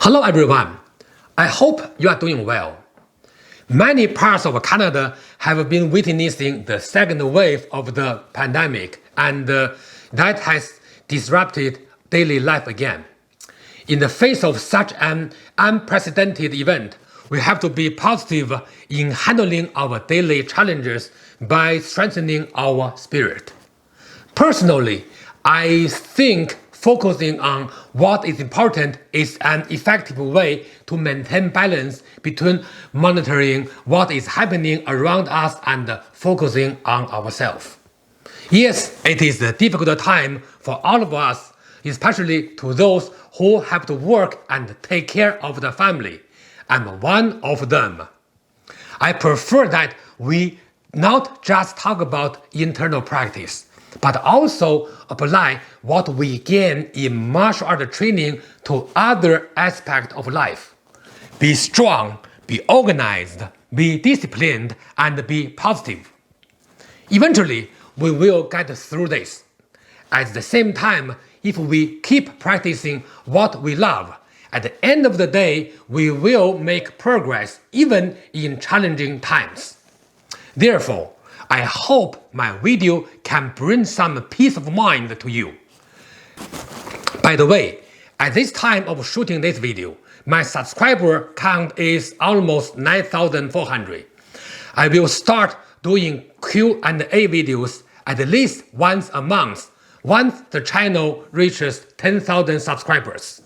Hello everyone, I hope you are doing well. Many parts of Canada have been witnessing the second wave of the pandemic, and that has disrupted daily life again. In the face of such an unprecedented event, we have to be positive in handling our daily challenges by strengthening our spirit. Personally, I think focusing on what is important is an effective way to maintain balance between monitoring what is happening around us and focusing on ourselves. Yes, it is a difficult time for all of us, especially to those who have to work and take care of the family. I'm one of them. I prefer that we not just talk about internal practice, but also apply what we gain in martial art training to other aspects of life. Be strong, be organized, be disciplined, and be positive. Eventually, we will get through this. At the same time, if we keep practicing what we love, at the end of the day, we will make progress even in challenging times. Therefore, I hope my video can bring some peace of mind to you. By the way, at this time of shooting this video, my subscriber count is almost 9,400. I will start doing Q&A videos at least once a month once the channel reaches 10,000 subscribers.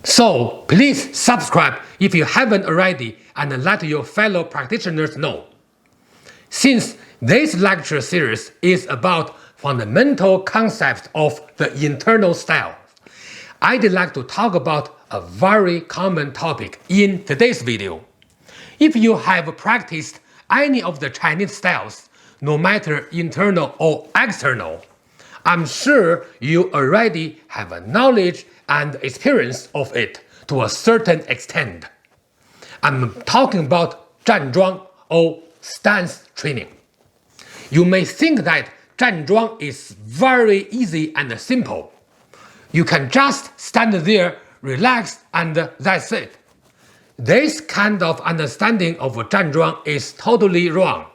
So please subscribe if you haven't already and let your fellow practitioners know. Since this lecture series is about fundamental concepts of the internal style, I'd like to talk about a very common topic in today's video. If you have practiced any of the Chinese styles, no matter internal or external, I'm sure you already have a knowledge and experience of it to a certain extent. I'm talking about 站桩 or stance training. You may think that 站桩 is very easy and simple. You can just stand there, relax, and that's it. This kind of understanding of 站桩 is totally wrong.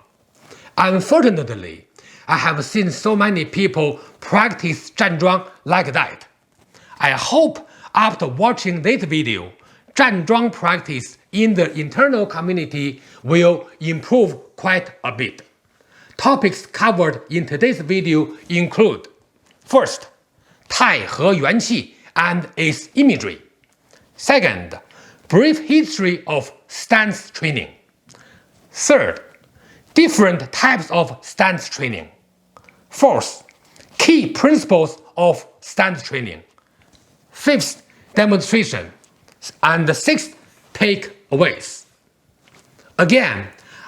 Unfortunately, I have seen so many people practice 站桩 like that. I hope after watching this video, 站桩 practice in the internal community will improve quite a bit. Topics covered in today's video include: first, Tai He Yuan Qi and its imagery. Second, brief history of stance training. Third, different types of stance training. Fourth, key principles of stance training. Fifth, demonstration. And sixth, takeaways. Again,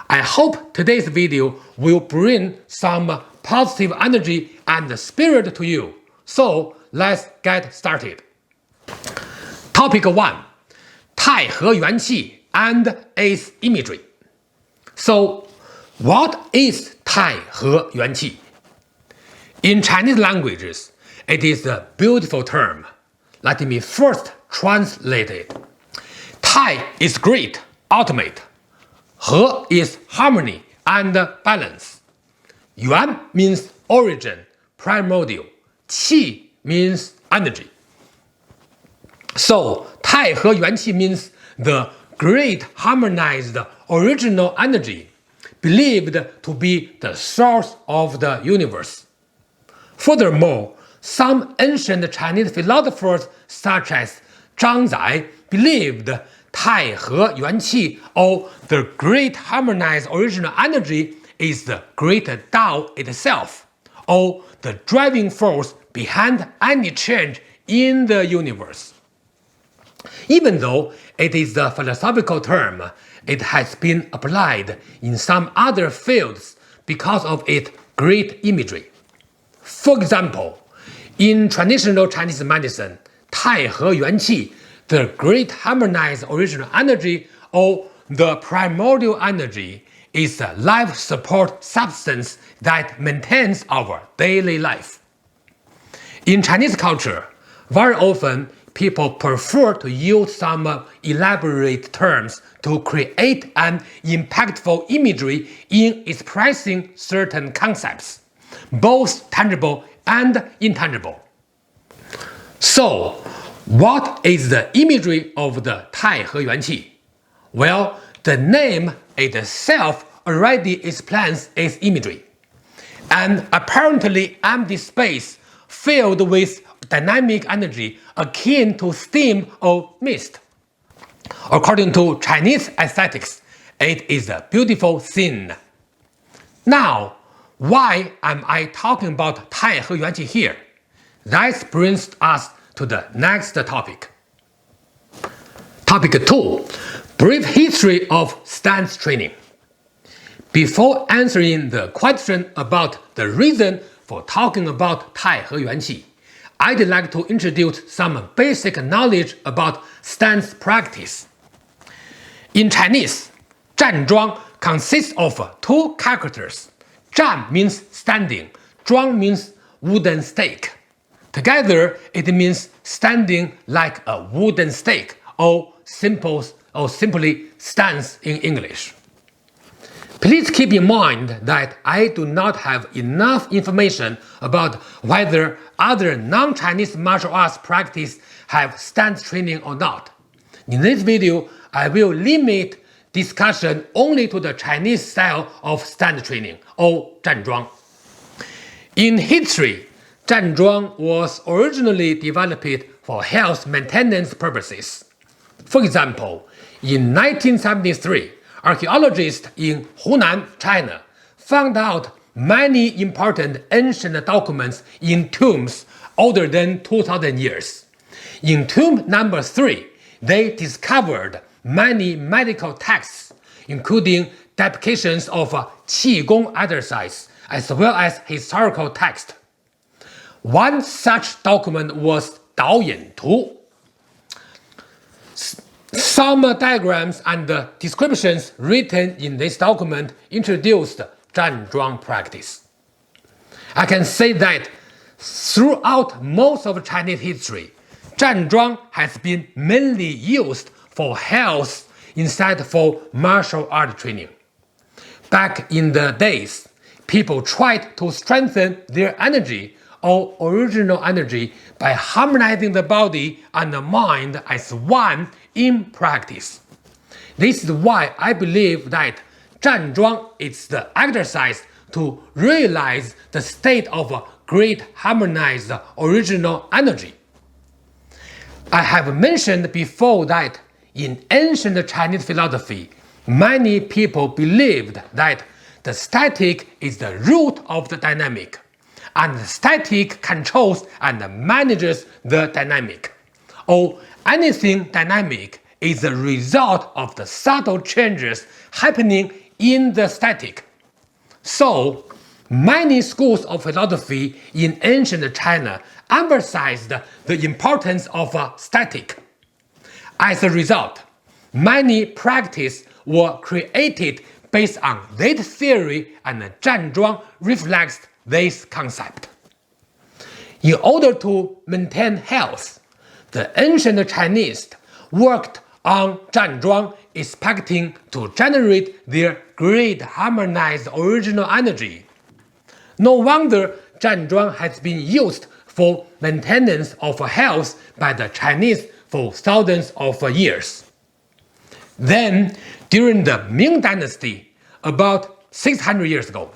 I hope today's video will bring some positive energy and spirit to you. So let's get started. Topic 1. Tai He Yuan Qi and its imagery. So, what is Tai He Yuan Qi? In Chinese languages, it is a beautiful term. Let me first translate it. Tai is great, ultimate. He is harmony and balance. Yuan means origin, primordial. Qi means energy. So, Tai He Yuan Qi means the great harmonized original energy, believed to be the source of the universe. Furthermore, some ancient Chinese philosophers such as Zhang Zai believed Tai He Yuan Qi, or the great harmonized original energy, is the great Tao itself, or the driving force behind any change in the universe. Even though it is a philosophical term, it has been applied in some other fields because of its great imagery. For example, in traditional Chinese medicine, Tai He Yuan Qi, the great harmonized original energy, or the primordial energy, is a life support substance that maintains our daily life. In Chinese culture, very often people prefer to use some elaborate terms to create an impactful imagery in expressing certain concepts, both tangible and intangible. So, what is the imagery of the Tai He Yuan Qi? Well, the name itself already explains its imagery. An apparently empty space filled with dynamic energy akin to steam or mist. According to Chinese aesthetics, it is a beautiful scene. Now, why am I talking about Tai He Yuan Qi here? That brings us to the next topic. Topic 2. Brief history of stance training. Before answering the question about the reason for talking about Tai He Yuan Qi, I'd like to introduce some basic knowledge about stance practice. In Chinese, 站桩 consists of two characters. 站 means standing, 桩 means wooden stake. Together, it means standing like a wooden stake, or simply stance in English. Please keep in mind that I do not have enough information about whether other non-Chinese martial arts practice have stance training or not. In this video, I will limit discussion only to the Chinese style of stance training, or 站桩. In history, 站桩 was originally developed for health maintenance purposes. For example, in 1973, archaeologists in Hunan, China, found out many important ancient documents in tombs older than 2,000 years. In tomb number 3, they discovered many medical texts, including depictions of Qigong exercise, as well as historical text. One such document was 导引图. Some diagrams and descriptions written in this document introduced 站桩 practice. I can say that throughout most of Chinese history, 站桩 has been mainly used for health instead for martial art training. Back in the days, people tried to strengthen their energy or original energy by harmonizing the body and the mind as one in practice. This is why I believe that 站桩 is the exercise to realize the state of great harmonized original energy. I have mentioned before that in ancient Chinese philosophy, many people believed that the static is the root of the dynamic, and the static controls and manages the dynamic, or anything dynamic is the result of the subtle changes happening in the static. So, many schools of philosophy in ancient China emphasized the importance of static. As a result, many practices were created based on this theory, and 站桩 reflects this concept. In order to maintain health, the ancient Chinese worked on 站桩 expecting to generate their great harmonized original energy. No wonder 站桩 has been used for maintenance of health by the Chinese for thousands of years. Then, during the Ming Dynasty, about 600 years ago,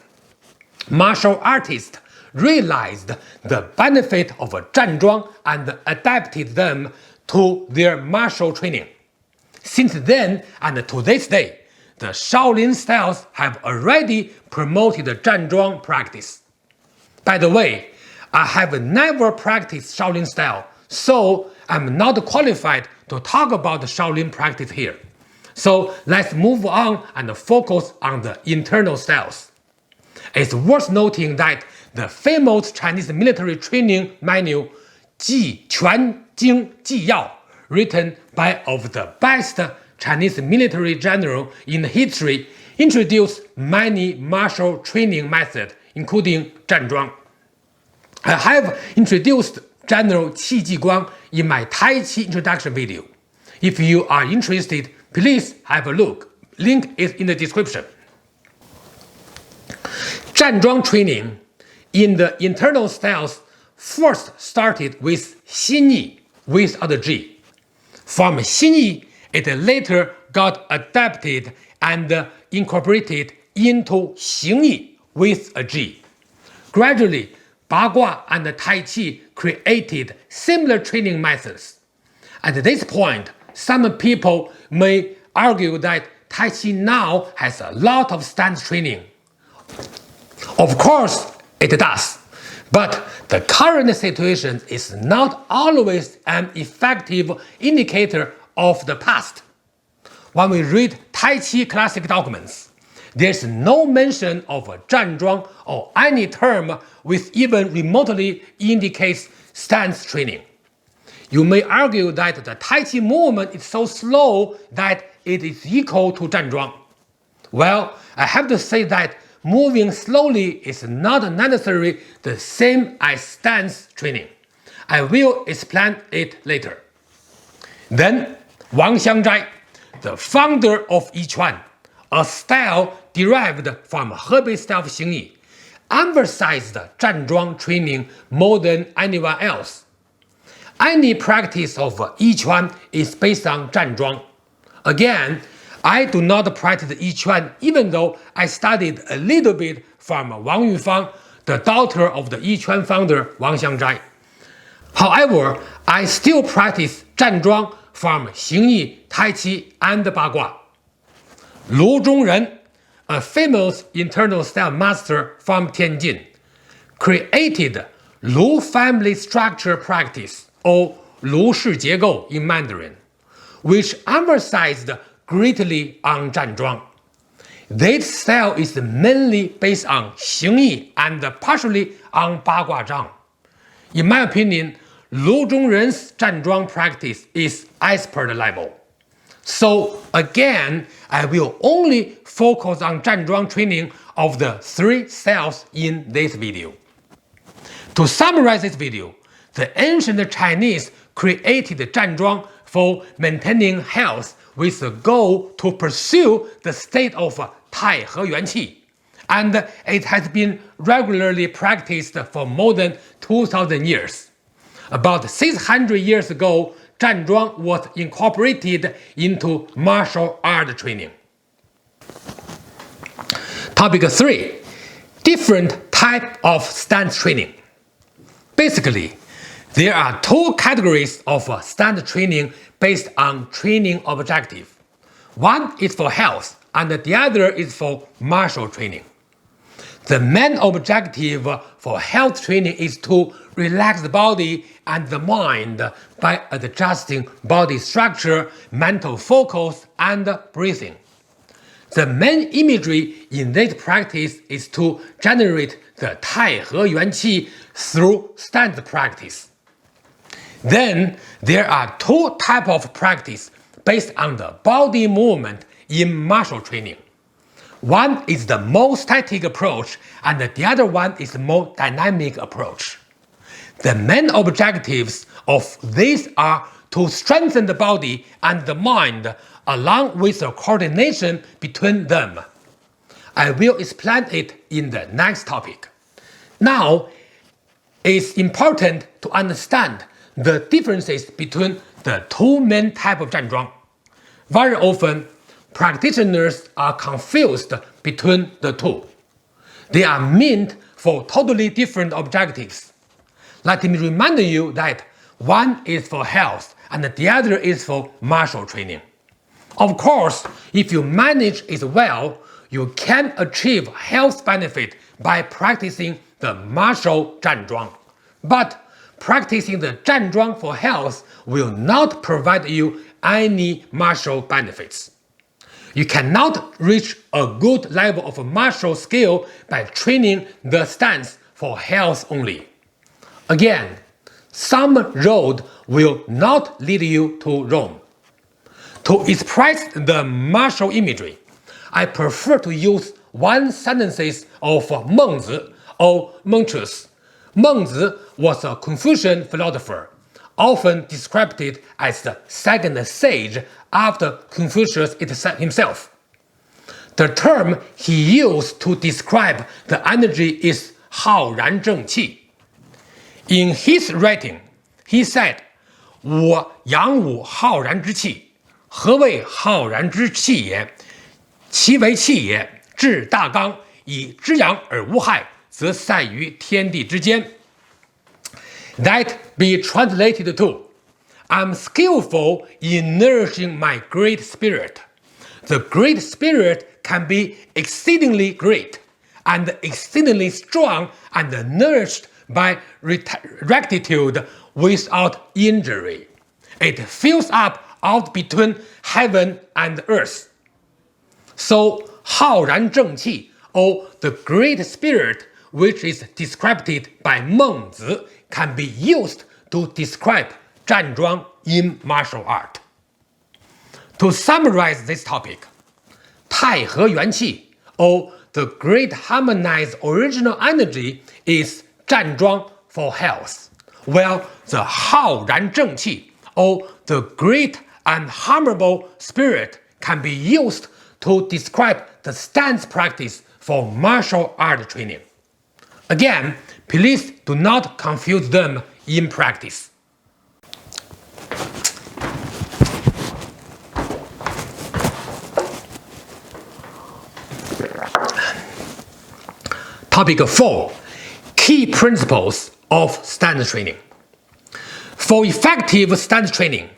martial artists realized the benefit of 站桩 and adapted them to their martial training. Since then and to this day, the Shaolin styles have already promoted the 站桩 practice. By the way, I have never practiced Shaolin style, so I'm not qualified to talk about the Shaolin practice here. So let's move on and focus on the internal styles. It's worth noting that the famous Chinese military training manual 纪全经纪要, written by of the best Chinese military general in history, introduced many martial training methods, including 站桩. I have introduced General Qi Jiguang in my Tai Chi introduction video. If you are interested, please have a look. Link is in the description. 站桩 training in the internal styles first started with 心意 without a G. From 心意, it later got adapted and incorporated into 形意 with a G. Gradually, Bagua and Tai Chi created similar training methods. At this point, some people may argue that Tai Chi now has a lot of stance training. Of course, it does. But the current situation is not always an effective indicator of the past. When we read Tai Chi classic documents, there's no mention of a 站桩 or any term which even remotely indicates stance training. You may argue that the Tai Chi movement is so slow that it is equal to 站桩. Well, I have to say that moving slowly is not necessarily the same as stance training. I will explain it later. Then, Wang Xiangzhai, the founder of Yichuan, a style derived from Hebei style of Xing, emphasized 站桩 training more than anyone else. Any practice of Yichuan is based on 站桩. Again, I do not practice Yichuan even though I studied a little bit from Wang Yufang, the daughter of the Yichuan founder Wang Xiangzhai. However, I still practice 站桩 from Xing, Tai Chi, and Bagua. Lu Zhongren, a famous internal style master from Tianjin, created Lu family structure practice, or 卢氏结构 in Mandarin, which emphasized greatly on 站桩. This style is mainly based on 形意 and partially on 八卦掌. In my opinion, Lu Zhongren's 站桩 practice is expert level. So again, I will only focus on 站桩 training of the three styles in this video. To summarize this video, the ancient Chinese created 站桩 for maintaining health with the goal to pursue the state of Tai He Yuan Qi, and it has been regularly practiced for more than 2,000 years. About 600 years ago, 站桩 was incorporated into martial art training. Topic 3. Different type of stance training. Basically, there are two categories of stance training based on training objective. One is for health, and the other is for martial training. The main objective for health training is to relax the body and the mind by adjusting body structure, mental focus, and breathing. The main imagery in this practice is to generate the Tai He Yuan Qi through stance practice. Then there are two types of practice based on the body movement in martial training. One is the more static approach, and the other one is the more dynamic approach. The main objectives of these are to strengthen the body and the mind along with the coordination between them. I will explain it in the next topic. Now, it's important to understand the differences between the two main types of 站桩. Very often, practitioners are confused between the two. They are meant for totally different objectives. Let me remind you that one is for health and the other is for martial training. Of course, if you manage it well, you can achieve health benefit by practicing the martial 站桩. But practicing the 站桩 for health will not provide you any martial benefits. You cannot reach a good level of martial skill by training the stance for health only. Again, some road will not lead you to Rome. To express the martial imagery, I prefer to use one sentences of Mengzi or Mencius. Mengzi was a Confucian philosopher, often described it as the second sage after Confucius himself. The term he used to describe the energy is 浩然正气. In his writing, he said, 我阳武浩然之气. 何谓浩然之气也? 其为气也，治大纲，以之阳而无害，则塞于天地之间. That be translated to, I'm skillful in nourishing my great spirit. The great spirit can be exceedingly great and exceedingly strong and nourished by rectitude without injury. It fills up out between heaven and earth. So, 浩然正气, or the great spirit, which is described by Meng Zi, can be used to describe 站桩 in martial art. To summarize this topic, 太和元气, or the great harmonized original energy, is 站桩 for health, while the 浩然正气, or the great unharmable spirit, can be used to describe the stance practice for martial art training. Again, please do not confuse them in practice. Topic 4. Key principles of stance training. For effective stance training,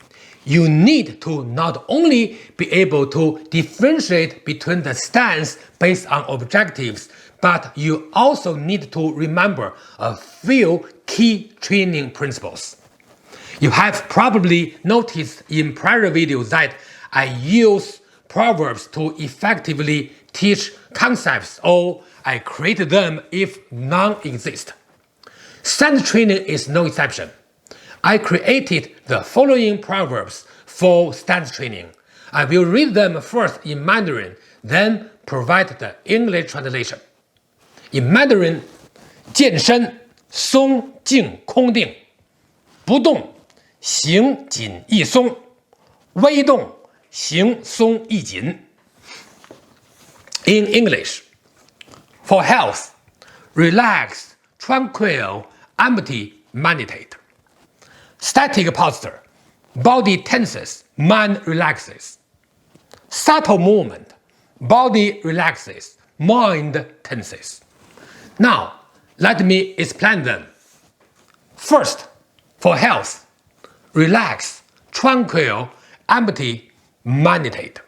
you need to not only be able to differentiate between the stance based on objectives, but you also need to remember a few key training principles. You have probably noticed in prior videos that I use proverbs to effectively teach concepts, or I create them if none exist. Stance training is no exception. I created the following proverbs for stance training. I will read them first in Mandarin, then provide the English translation. In Mandarin, 健身松静空定，不动形紧易松，微动形松易紧。In English, for health, relax, tranquil, empty, meditate. Static posture, body tenses, mind relaxes. Subtle movement, body relaxes, mind tenses. Now, let me explain them. First, for health, relax, tranquil, empty, meditate.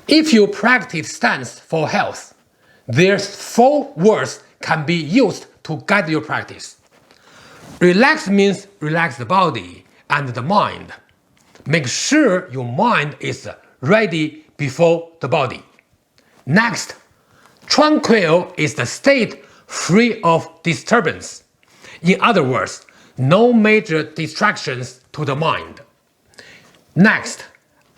If you practice stance for health, there's 4 words can be used to guide your practice. Relax means relax the body and the mind. Make sure your mind is ready before the body. Next, tranquil is the state free of disturbance. In other words, no major distractions to the mind. Next,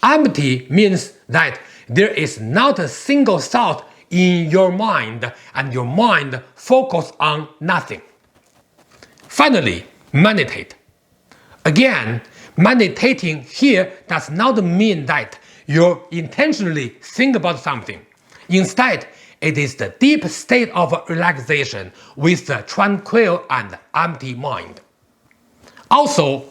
empty means that there is not a single thought in your mind and your mind focuses on nothing. Finally, meditate. Again, meditating here does not mean that you intentionally think about something. Instead, it is the deep state of relaxation with a tranquil and empty mind. Also,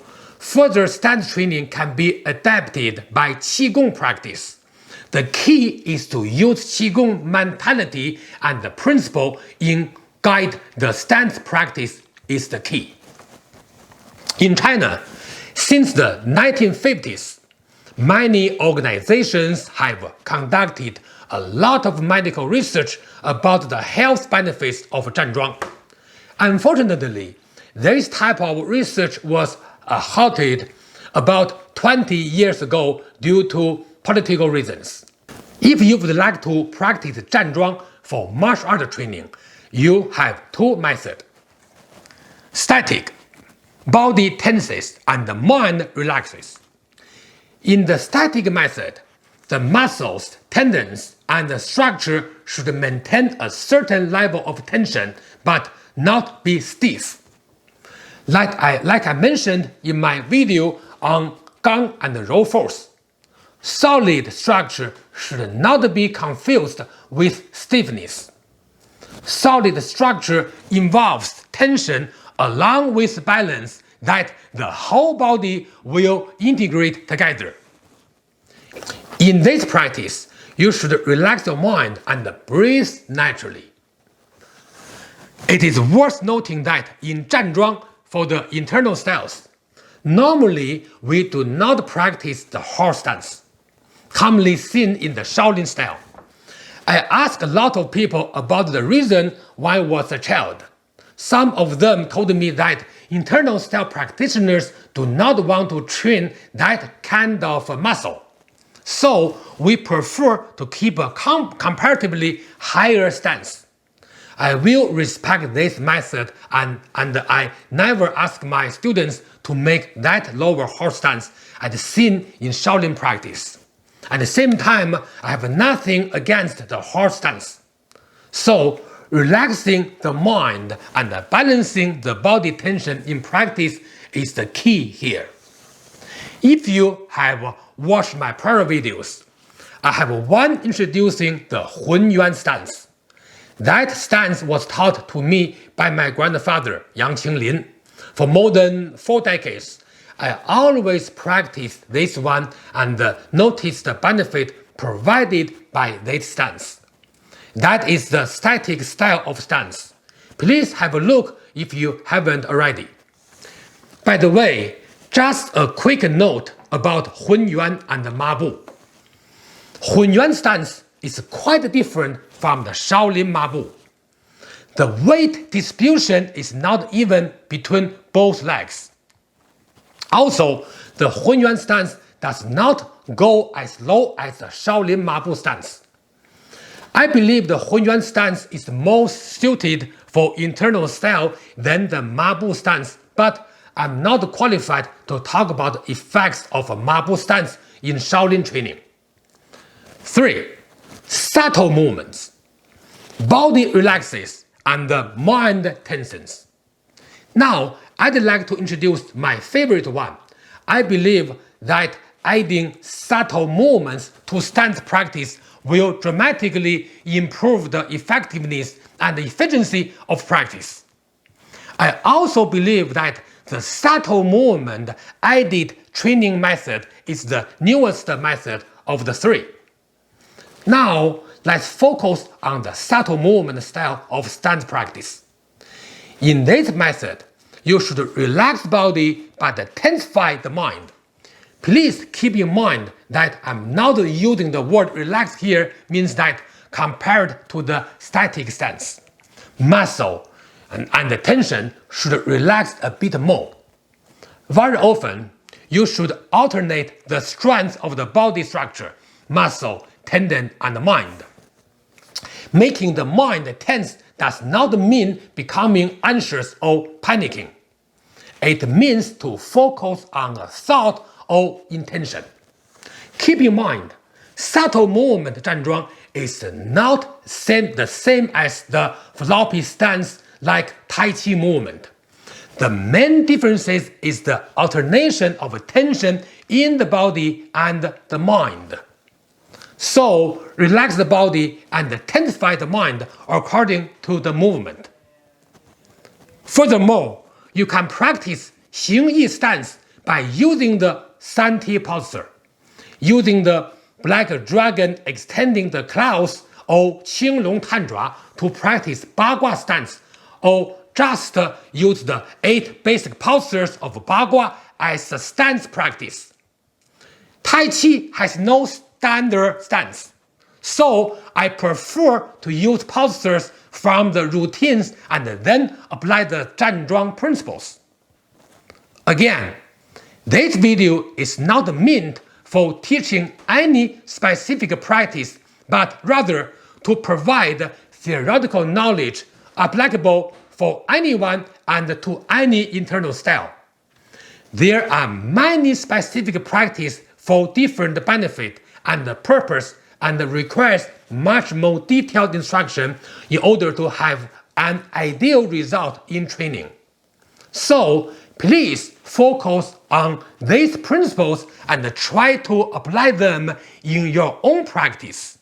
further stance training can be adapted by Qigong practice. The key is to use Qigong mentality, and the principle in guide the stance practice is the key. In China, since the 1950s, many organizations have conducted a lot of medical research about the health benefits of 站桩. Unfortunately, this type of research was halted about 20 years ago due to political reasons. If you would like to practice 站桩 for martial art training, you have 2 methods. Static, body tenses and the mind relaxes. In the static method, the muscles, tendons, and the structure should maintain a certain level of tension but not be stiff. Like I mentioned in my video on Gang and Row force, solid structure should not be confused with stiffness. Solid structure involves tension along with balance that the whole body will integrate together. In this practice, you should relax your mind and breathe naturally. It is worth noting that in 站桩 for the internal styles, normally we do not practice the horse stance, commonly seen in the Shaolin style. I asked a lot of people about the reason why I was a child. Some of them told me that internal style practitioners do not want to train that kind of muscle. So we prefer to keep a comparatively higher stance. I will respect this method and I never ask my students to make that lower horse stance as seen in Shaolin practice. At the same time, I have nothing against the horse stance. So, relaxing the mind and balancing the body tension in practice is the key here. If you have watched my prior videos, I have one introducing the Hun Yuan stance. That stance was taught to me by my grandfather, Yang Qinglin. For more than 4 decades, I always practiced this one and noticed the benefit provided by this stance. That is the static style of stance. Please have a look if you haven't already. By the way, just a quick note about Hun Yuan and Mabu. Hun Yuan stance is quite different from the Shaolin Mabu. The weight distribution is not even between both legs. Also, the Hun Yuan stance does not go as low as the Shaolin Mabu stance. I believe the Hun Yuan stance is most suited for internal style than the Mabu stance, but I'm not qualified to talk about the effects of a Mabu stance in Shaolin training. 3. Subtle movements. Body relaxes and the mind tenses. Now, I'd like to introduce my favorite one. I believe that adding subtle movements to stance practice will dramatically improve the effectiveness and efficiency of practice. I also believe that the subtle movement aided training method is the newest method of the 3. Now, let's focus on the subtle movement style of stance practice. In this method, you should relax the body but tensify the mind. Please keep in mind that I'm not using the word relax here means that compared to the static stance, muscle and the tension should relax a bit more. Very often, you should alternate the strength of the body structure, muscle, tendon, and mind. Making the mind tense does not mean becoming anxious or panicking. It means to focus on a thought or intention. Keep in mind, subtle movement 站桩 is not the same as the floppy stance like Tai Chi movement. The main difference is the alternation of tension in the body and the mind. So, relax the body and tensify the mind according to the movement. Furthermore, you can practice Xing stance by using the 3T posture, using the black dragon extending the claws or 青龙探爪 to practice Bagua stance, or just use the 8 basic postures of Bagua as a stance practice. Tai Chi has no standard stance, so I prefer to use postures from the routines and then apply the 站桩 principles. Again, this video is not meant for teaching any specific practice, but rather to provide theoretical knowledge applicable for anyone and to any internal style. There are many specific practices for different benefit and purpose and requires much more detailed instruction in order to have an ideal result in training. So please focus on these principles and try to apply them in your own practice.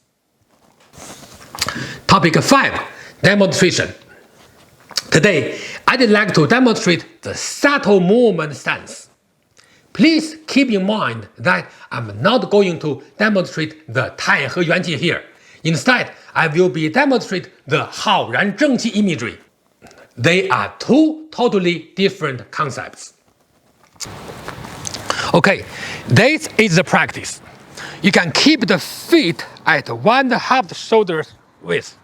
Topic 5. Demonstration. Today, I'd like to demonstrate the subtle movement stance. Please keep in mind that I'm not going to demonstrate the Tai He Yuan Qi here. Instead, I will be demonstrate the Hao Ran Zheng Qi imagery. They are two totally different concepts. Okay, this is the practice. You can keep the feet at 1/2 shoulders width,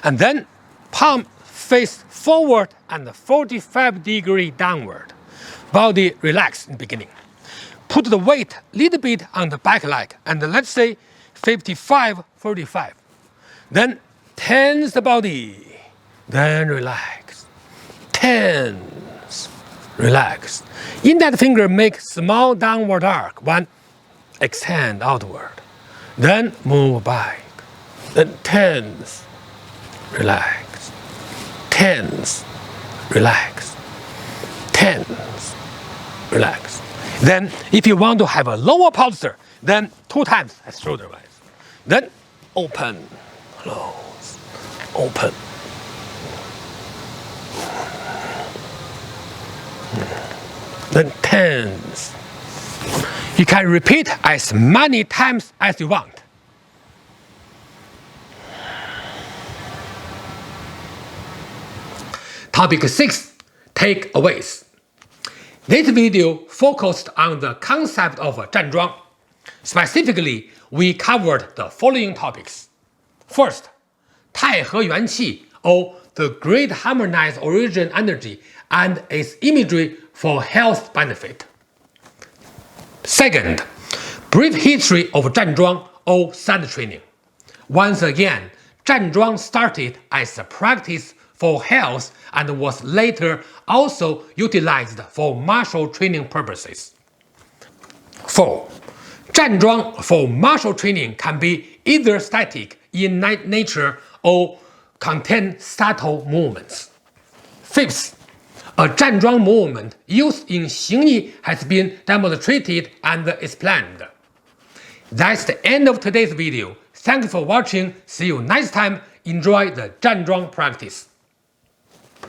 and then palm face forward and 45-degree downward. Body relaxed in the beginning. Put the weight a little bit on the back leg, and let's say 55-45. Then tense the body, then relax. Tense, relax. Index finger make small downward arc. One, extend outward. Then move back. Then tense, relax. Tense, relax. Tense, relax. Then if you want to have a lower posture, then 2 times as shoulder wise. Then open, close, open. Then tense. You can repeat as many times as you want. Topic 6. Takeaways. This video focused on the concept of 站桩. Specifically, we covered the following topics. First, Tai He Yuan Qi, or the Great Harmonized Origin Energy and its imagery for health benefit. Second, brief history of 站桩 or side training. Once again, 站桩 started as a practice for health and was later also utilized for martial training purposes. 4. 站桩 for martial training can be either static in nature or contain subtle movements. Fifth, a 站桩 movement used in Xing has been demonstrated and explained. That's the end of today's video. Thanks for watching. See you next time. Enjoy the 站桩 practice.